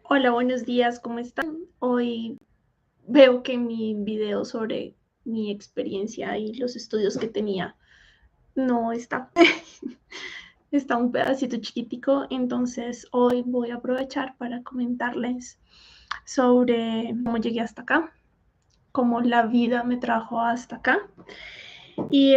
Hola, buenos días, ¿cómo están? Hoy veo que mi video sobre mi experiencia y los estudios que tenía no está. Está un pedacito chiquitico, entonces hoy voy a aprovechar para comentarles sobre cómo llegué hasta acá, cómo la vida me trajo hasta acá y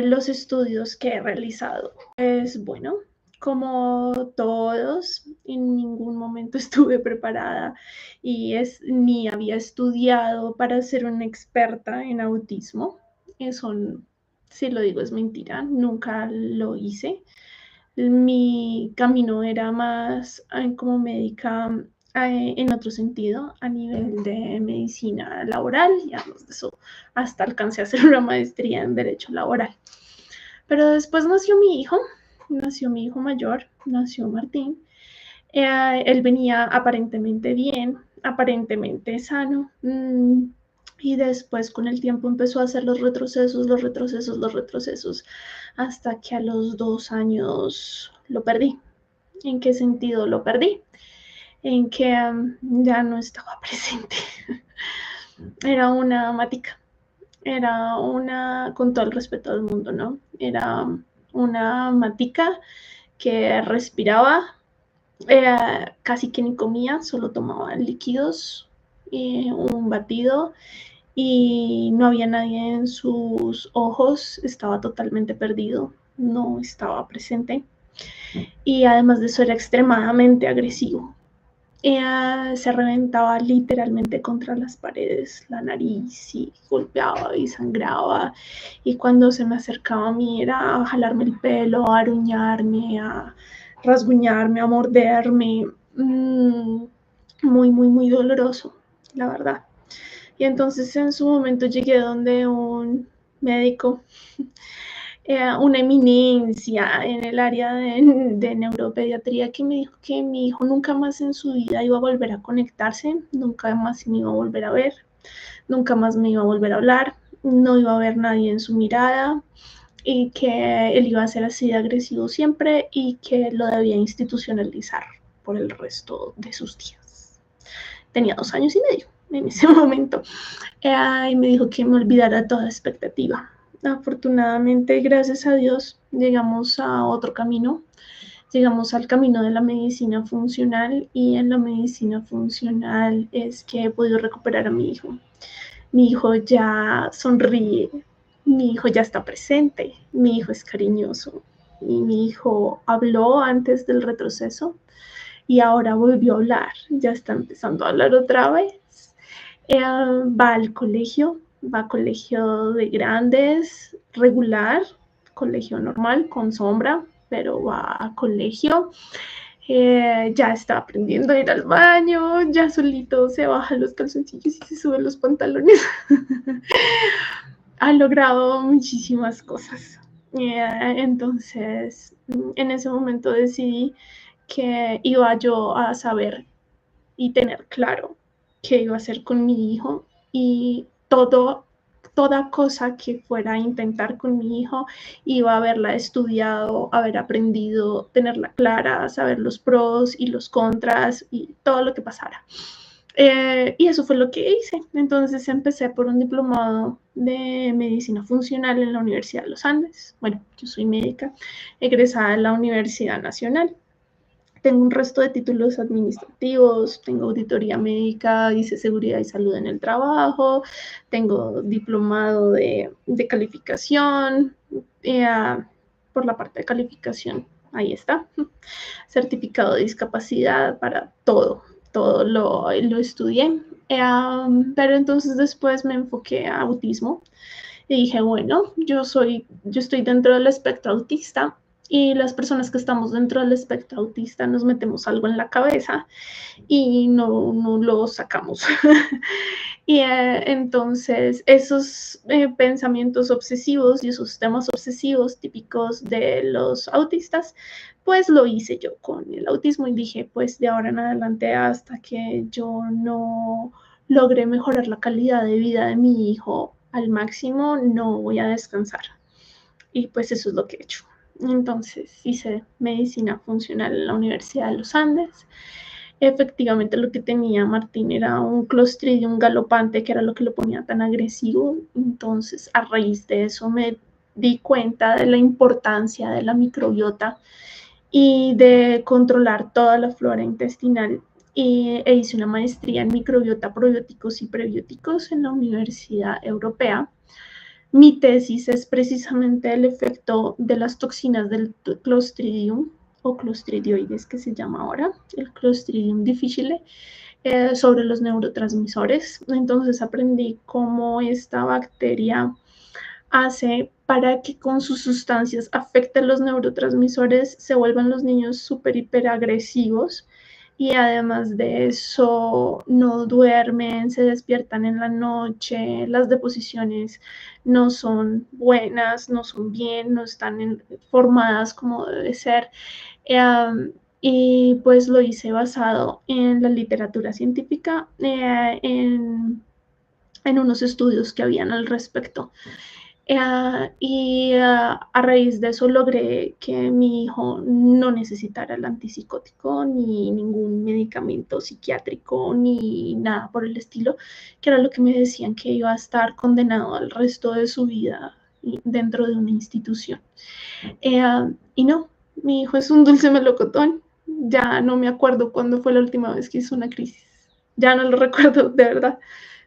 los estudios que he realizado. Es bueno, como todos, en ningún momento estuve preparada ni había estudiado para ser una experta en autismo. Eso, si lo digo, es mentira, nunca lo hice. Mi camino era más como médica en otro sentido, a nivel de medicina laboral, y además de eso, hasta alcancé a hacer una maestría en derecho laboral. Pero después nació mi hijo mayor, nació Martín. Él venía aparentemente bien, aparentemente sano, y después con el tiempo empezó a hacer los retrocesos, hasta que a los 2 años lo perdí. ¿En qué sentido lo perdí? En que ya no estaba presente. Era una matica, con todo el respeto del mundo, ¿no? Era una matica que respiraba, casi que ni comía, solo tomaba líquidos, un batido, y no había nadie en sus ojos, estaba totalmente perdido, no estaba presente, y además de eso era extremadamente agresivo. Se reventaba literalmente contra las paredes, la nariz, y golpeaba y sangraba. Y cuando se me acercaba a mí era a jalarme el pelo, a aruñarme, a rasguñarme, a morderme. Muy, muy, muy doloroso, la verdad. Y entonces en su momento llegué donde un médico, una eminencia en el área de neuropediatría, que me dijo que mi hijo nunca más en su vida iba a volver a conectarse, nunca más me iba a volver a ver, nunca más me iba a volver a hablar, no iba a haber nadie en su mirada, y que él iba a ser así de agresivo siempre y que lo debía institucionalizar por el resto de sus días. Tenía 2 años y medio en ese momento, y me dijo que me olvidara toda expectativa. Afortunadamente, gracias a Dios, llegamos a otro camino, llegamos al camino de la medicina funcional, y en la medicina funcional es que he podido recuperar a mi hijo. Mi hijo ya sonríe, mi hijo ya está presente, mi hijo es cariñoso, y mi hijo habló antes del retroceso y ahora volvió a hablar, ya está empezando a hablar otra vez. Va a colegio de grandes, regular, colegio normal, con sombra, pero va a colegio. Ya está aprendiendo a ir al baño, ya solito se baja los calzoncillos y se sube los pantalones. Ha logrado muchísimas cosas. Entonces, en ese momento decidí que iba yo a saber y tener claro qué iba a hacer con mi hijo, y toda cosa que fuera a intentar con mi hijo iba a haberla estudiado, haber aprendido, tenerla clara, saber los pros y los contras y todo lo que pasara. Y eso fue lo que hice. Entonces empecé por un diplomado de medicina funcional en la Universidad de los Andes. Bueno, yo soy médica egresada de la Universidad Nacional. Tengo un resto de títulos administrativos, tengo auditoría médica, hice seguridad y salud en el trabajo, tengo diplomado de calificación, por la parte de calificación, ahí está, certificado de discapacidad para todo lo estudié. Pero entonces después me enfoqué a autismo y dije, bueno, yo estoy dentro del espectro autista, y las personas que estamos dentro del espectro autista nos metemos algo en la cabeza y no lo sacamos. Y entonces esos pensamientos obsesivos y esos temas obsesivos típicos de los autistas, pues lo hice yo con el autismo, y dije, pues de ahora en adelante, hasta que yo no logré mejorar la calidad de vida de mi hijo al máximo, no voy a descansar. Y pues eso es lo que he hecho. Entonces hice medicina funcional en la Universidad de los Andes. Efectivamente, lo que tenía Martín era un Clostridium galopante, que era lo que lo ponía tan agresivo. Entonces, a raíz de eso me di cuenta de la importancia de la microbiota y de controlar toda la flora intestinal. E hice una maestría en microbiota, probióticos y prebióticos en la Universidad Europea. Mi tesis es precisamente el efecto de las toxinas del Clostridium o Clostridioides, que se llama ahora, el Clostridium difficile, sobre los neurotransmisores. Entonces aprendí cómo esta bacteria hace para que con sus sustancias afecten los neurotransmisores, se vuelvan los niños súper hiperagresivos y además de eso no duermen, se despiertan en la noche, las deposiciones no son buenas, no son bien, no están formadas como debe ser. Y pues lo hice basado en la literatura científica, en unos estudios que habían al respecto. A raíz de eso logré que mi hijo no necesitara el antipsicótico ni ningún medicamento psiquiátrico ni nada por el estilo, que era lo que me decían, que iba a estar condenado al resto de su vida dentro de una institución. Y no, mi hijo es un dulce melocotón. Ya no me acuerdo cuándo fue la última vez que hizo una crisis. Ya no lo recuerdo, de verdad.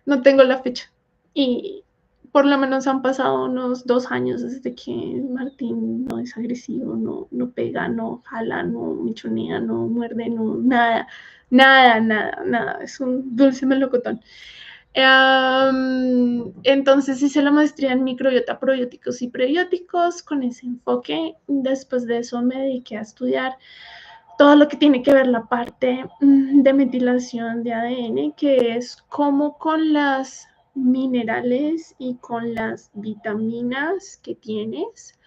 No tengo la fecha. Y por lo menos han pasado unos 2 años desde que Martín no es agresivo, no pega, no jala, no michonea, no muerde, no nada, nada, nada, nada. Es un dulce melocotón. Entonces hice la maestría en microbiota, probióticos y prebióticos con ese enfoque. Después de eso me dediqué a estudiar todo lo que tiene que ver la parte de metilación de ADN, que es cómo con las minerales y con las vitaminas que tienes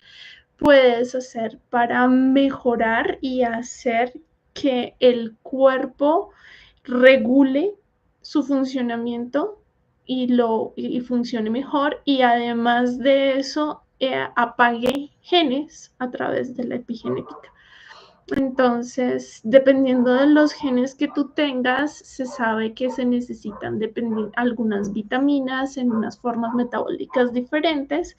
puedes hacer para mejorar y hacer que el cuerpo regule su funcionamiento y funcione mejor, y además de eso apague genes a través de la epigenética. Entonces, dependiendo de los genes que tú tengas, se sabe que se necesitan algunas vitaminas en unas formas metabólicas diferentes.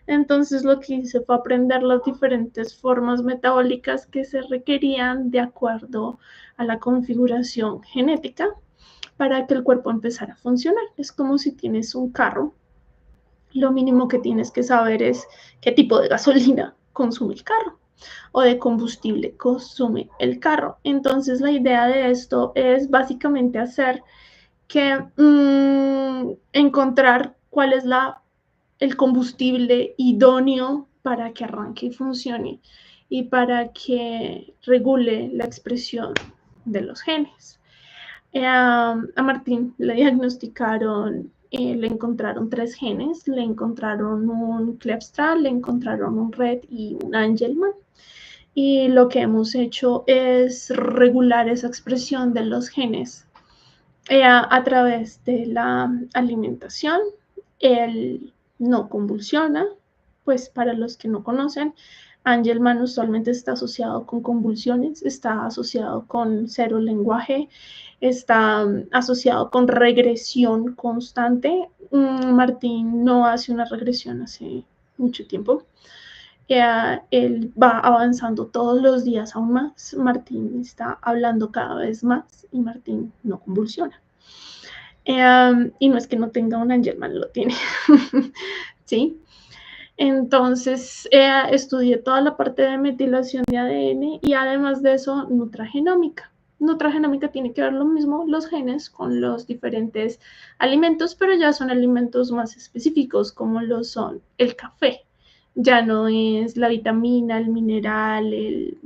Entonces, lo que hice fue aprender las diferentes formas metabólicas que se requerían de acuerdo a la configuración genética para que el cuerpo empezara a funcionar. Es como si tienes un carro. Lo mínimo que tienes que saber es qué tipo de gasolina consume el carro o de combustible consume el carro. Entonces la idea de esto es básicamente hacer que encontrar cuál es el combustible idóneo para que arranque y funcione y para que regule la expresión de los genes. A Martín le diagnosticaron, le encontraron 3 genes, le encontraron un Klebstra, le encontraron un Rett y un Angelman. Y lo que hemos hecho es regular esa expresión de los genes a través de la alimentación. Él no convulsiona, pues para los que no conocen, Angelman usualmente está asociado con convulsiones, está asociado con cero lenguaje, está asociado con regresión constante. Martín no hace una regresión hace mucho tiempo. Él va avanzando todos los días aún más. Martín está hablando cada vez más y Martín no convulsiona. Y no es que no tenga un Angelman, lo tiene. ¿Sí? Entonces, estudié toda la parte de metilación de ADN y además de eso, nutragenómica. Nutragenómica tiene que ver lo mismo los genes con los diferentes alimentos, pero ya son alimentos más específicos, como lo son el café. Ya no es la vitamina, el mineral,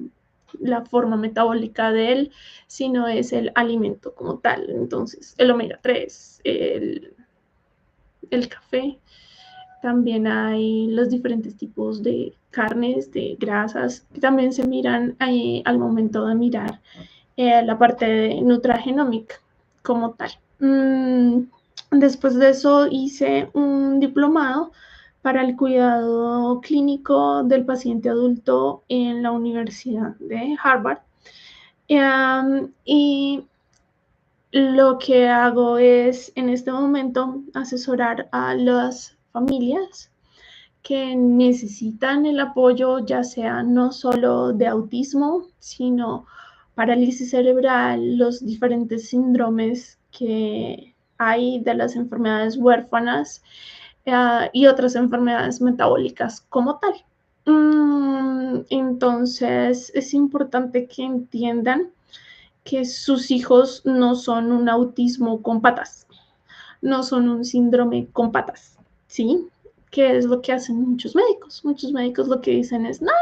la forma metabólica de él, sino es el alimento como tal. Entonces, el omega 3, el café. También hay los diferentes tipos de carnes, de grasas, que también se miran al momento de mirar la parte de nutragenómica como tal. Después de eso hice un diplomado para el cuidado clínico del paciente adulto en la Universidad de Harvard. Y Lo que hago es, en este momento, asesorar a las familias que necesitan el apoyo, ya sea no solo de autismo, sino parálisis cerebral, los diferentes síndromes que hay de las enfermedades huérfanas y otras enfermedades metabólicas como tal. Entonces, es importante que entiendan que sus hijos no son un autismo con patas, no son un síndrome con patas, ¿sí? Que es lo que hacen muchos médicos. Muchos médicos lo que dicen es, no,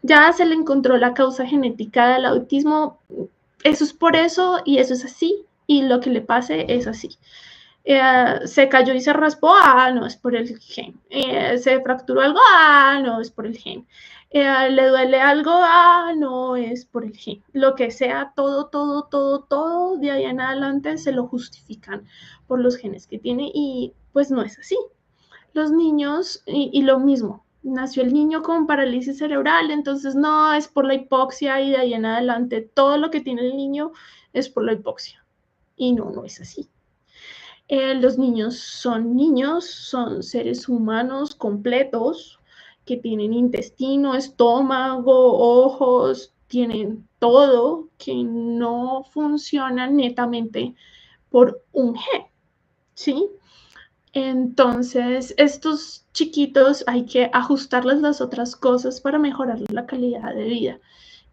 ya se le encontró la causa genética del autismo, eso es por eso y eso es así, y lo que le pase es así. Se cayó y se raspó, no, es por el gen. Se fracturó algo, no, es por el gen. Le duele algo, no, es por el gen. Lo que sea, todo, de ahí en adelante se lo justifican por los genes que tiene y pues no es así. Los niños, y lo mismo, nació el niño con parálisis cerebral, entonces no, es por la hipoxia y de ahí en adelante todo lo que tiene el niño es por la hipoxia. Y no, no es así. Los niños, son seres humanos completos que tienen intestino, estómago, ojos, tienen todo, que no funcionan netamente por un gen, ¿sí? Entonces, estos chiquitos hay que ajustarles las otras cosas para mejorar la calidad de vida,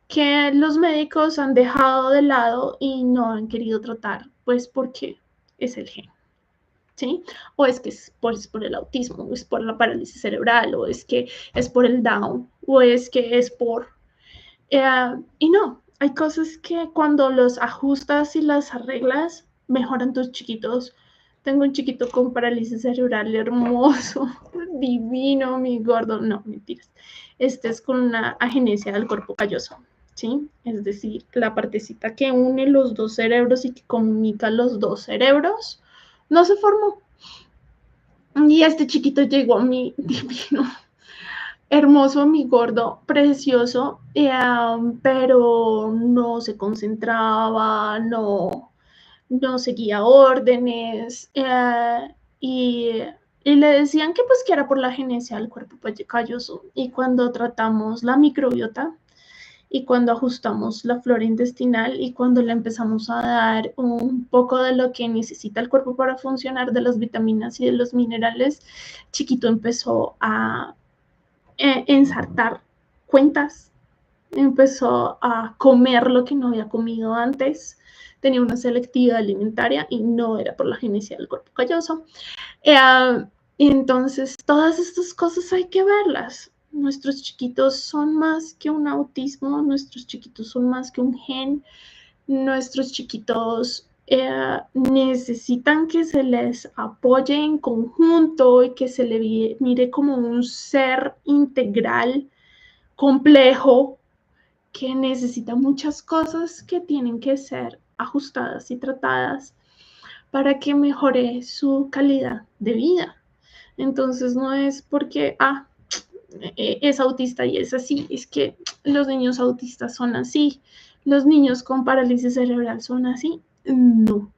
que los médicos han dejado de lado y no han querido tratar, pues porque es el gen. ¿Sí? O es que es por el autismo, o es por la parálisis cerebral, o es que es por el Down, o es que es por... y no, hay cosas que cuando los ajustas y las arreglas, mejoran tus chiquitos. Tengo un chiquito con parálisis cerebral hermoso, divino, mi gordo. No, mentiras. Este es con una agenesia del cuerpo calloso, ¿sí? Es decir, la partecita que une los dos cerebros y que comunica los dos cerebros no se formó. Y este chiquito llegó a mí divino, hermoso, mi gordo, precioso, pero no se concentraba, no seguía órdenes y, y, le decían que pues que era por la genesia del cuerpo calloso. Y cuando tratamos la microbiota y cuando ajustamos la flora intestinal y cuando le empezamos a dar un poco de lo que necesita el cuerpo para funcionar, de las vitaminas y de los minerales, chiquito empezó a ensartar cuentas, empezó a comer lo que no había comido antes, tenía una selectividad alimentaria y no era por la genesia del cuerpo calloso. Entonces, todas estas cosas hay que verlas. Nuestros chiquitos son más que un autismo, nuestros chiquitos son más que un gen, nuestros chiquitos necesitan que se les apoye en conjunto y que se le mire como un ser integral, complejo, que necesita muchas cosas que tienen que ser ajustadas y tratadas para que mejore su calidad de vida. Entonces no es porque, es autista y es así, es que los niños autistas son así, los niños con parálisis cerebral son así. No,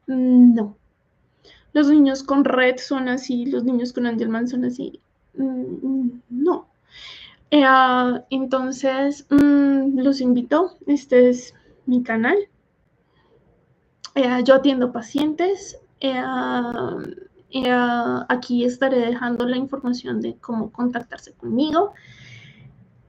no. Los niños con Red son así, los niños con Angelman son así. No. Entonces, los invito, este es mi canal. Yo atiendo pacientes. Aquí estaré dejando la información de cómo contactarse conmigo.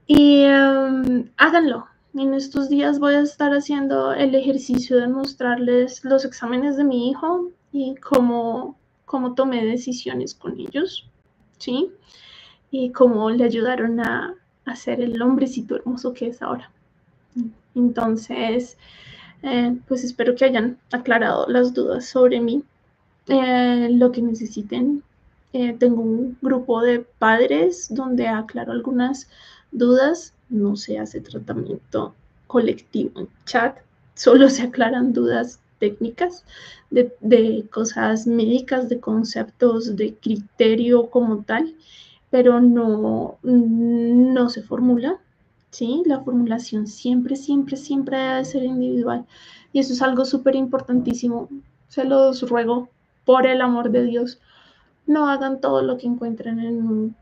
Y háganlo. En estos días voy a estar haciendo el ejercicio de mostrarles los exámenes de mi hijo y cómo tomé decisiones con ellos, ¿sí? Y cómo le ayudaron a ser el hombrecito hermoso que es ahora. Entonces, pues espero que hayan aclarado las dudas sobre mí, lo que necesiten. Tengo un grupo de padres donde aclaro algunas dudas. No se hace tratamiento colectivo en chat, solo se aclaran dudas técnicas de cosas médicas, de conceptos, de criterio como tal, pero no se formula. ¿sí? La formulación siempre, siempre, siempre debe ser individual. Y eso es algo súper importantísimo. Se los ruego, por el amor de Dios, no hagan todo lo que encuentren en un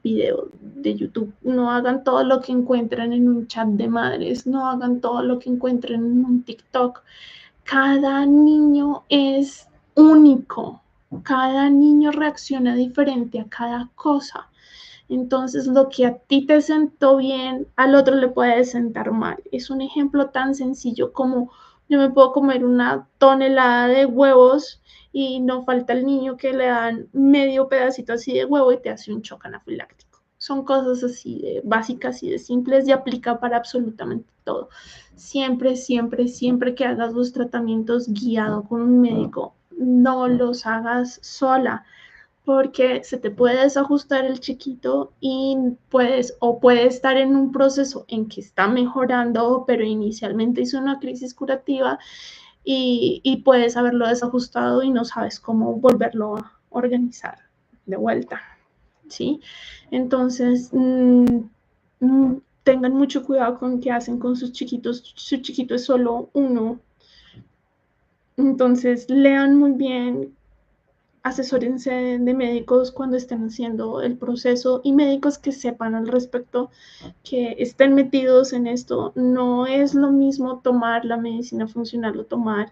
video de YouTube, no hagan todo lo que encuentren en un chat de madres, no hagan todo lo que encuentren en un TikTok. Cada niño es único, cada niño reacciona diferente a cada cosa. Entonces, lo que a ti te sentó bien, al otro le puede sentar mal. Es un ejemplo tan sencillo como yo me puedo comer una tonelada de huevos y no falta el niño que le dan medio pedacito así de huevo y te hace un shock anafiláctico. Son cosas así de básicas y de simples y aplica para absolutamente todo. Siempre, siempre, siempre que hagas los tratamientos guiado con un médico, no los hagas sola porque se te puede desajustar el chiquito y puede estar en un proceso en que está mejorando, pero inicialmente hizo una crisis curativa y puedes haberlo desajustado y no sabes cómo volverlo a organizar de vuelta, ¿sí? Entonces, tengan mucho cuidado con qué hacen con sus chiquitos. Su chiquito es solo uno. Entonces, lean muy bien, asesórense de médicos cuando estén haciendo el proceso y médicos que sepan al respecto, que estén metidos en esto. No es lo mismo tomar la medicina funcional o tomar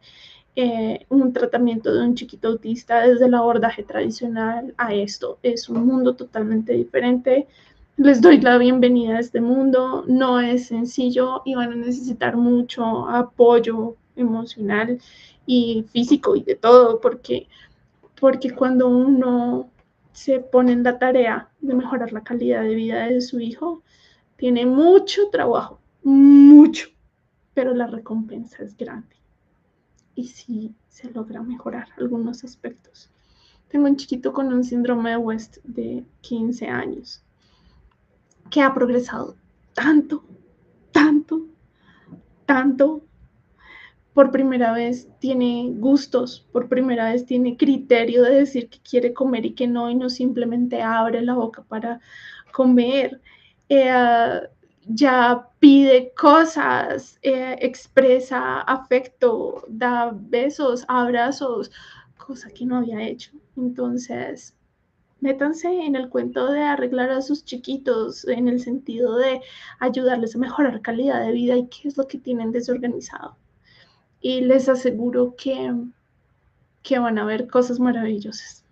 un tratamiento de un chiquito autista desde el abordaje tradicional a esto. Es un mundo totalmente diferente. Les doy la bienvenida a este mundo. No es sencillo y van a necesitar mucho apoyo emocional y físico y de todo, porque cuando uno se pone en la tarea de mejorar la calidad de vida de su hijo, tiene mucho trabajo, mucho, pero la recompensa es grande. Y sí se logra mejorar algunos aspectos. Tengo un chiquito con un síndrome de West de 15 años que ha progresado tanto, tanto, tanto. Por primera vez tiene gustos, por primera vez tiene criterio de decir que quiere comer y que no, y no simplemente abre la boca para comer. Eh, ya pide cosas, expresa afecto, da besos, abrazos, cosa que no había hecho. Entonces, métanse en el cuento de arreglar a sus chiquitos en el sentido de ayudarles a mejorar calidad de vida y qué es lo que tienen desorganizado y les aseguro que van a ver cosas maravillosas.